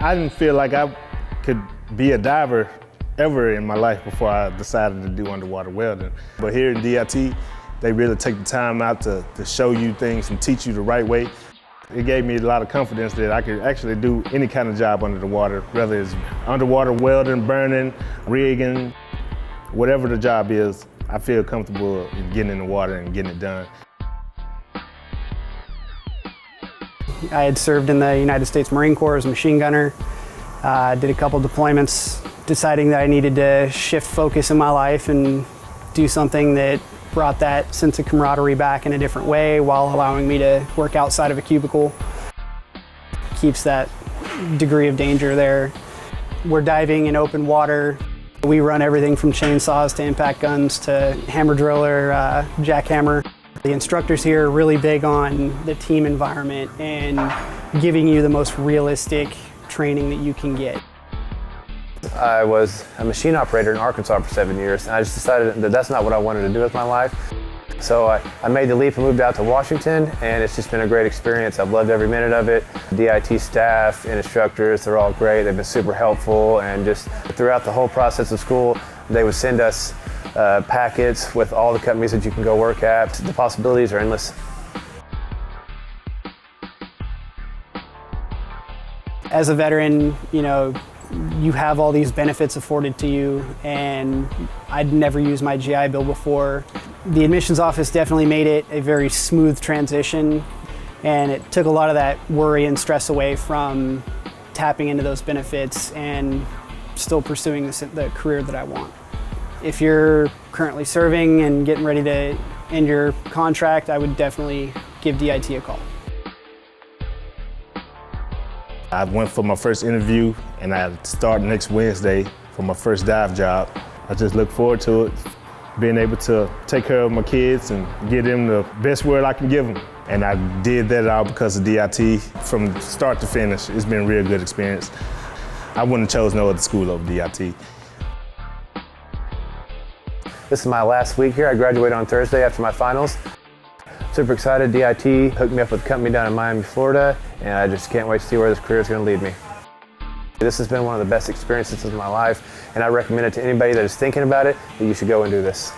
I didn't feel like I could be a diver ever in my life before I decided to do underwater welding. But here in DIT, they really take the time out to show you things and teach you the right way. It gave me a lot of confidence that I could actually do any kind of job under the water, whether it's underwater welding, burning, rigging, whatever the job is, I feel comfortable in getting in the water and getting it done. I had served in the United States Marine Corps as a machine gunner, did a couple deployments, deciding that I needed to shift focus in my life and do something that brought that sense of camaraderie back in a different way while allowing me to work outside of a cubicle. Keeps that degree of danger there. We're diving in open water. We run everything from chainsaws to impact guns to hammer driller, jackhammer. The instructors here are really big on the team environment and giving you the most realistic training that you can get. I was a machine operator in Arkansas for 7 years, and I just decided that that's not what I wanted to do with my life. So I made the leap and moved out to Washington, and it's just been a great experience. I've loved every minute of it. DIT staff and instructors, they're all great. They've been super helpful, and just throughout the whole process of school, they would send us packets with all the companies that you can go work at. The possibilities are endless. As a veteran, you have all these benefits afforded to you, and I'd never used my GI Bill before. The admissions office definitely made it a very smooth transition, and it took a lot of that worry and stress away from tapping into those benefits and still pursuing the career that I want. If you're currently serving and getting ready to end your contract, I would definitely give DIT a call. I went for my first interview, and I start next Wednesday for my first dive job. I just look forward to it, being able to take care of my kids and give them the best world I can give them. And I did that all because of DIT from start to finish. It's been a real good experience. I wouldn't have chose no other school over DIT. This is my last week here. I graduate on Thursday after my finals. Super excited. DIT hooked me up with a company down in Miami, Florida, and I just can't wait to see where this career is going to lead me. This has been one of the best experiences of my life, and I recommend it to anybody that is thinking about it, that you should go and do this.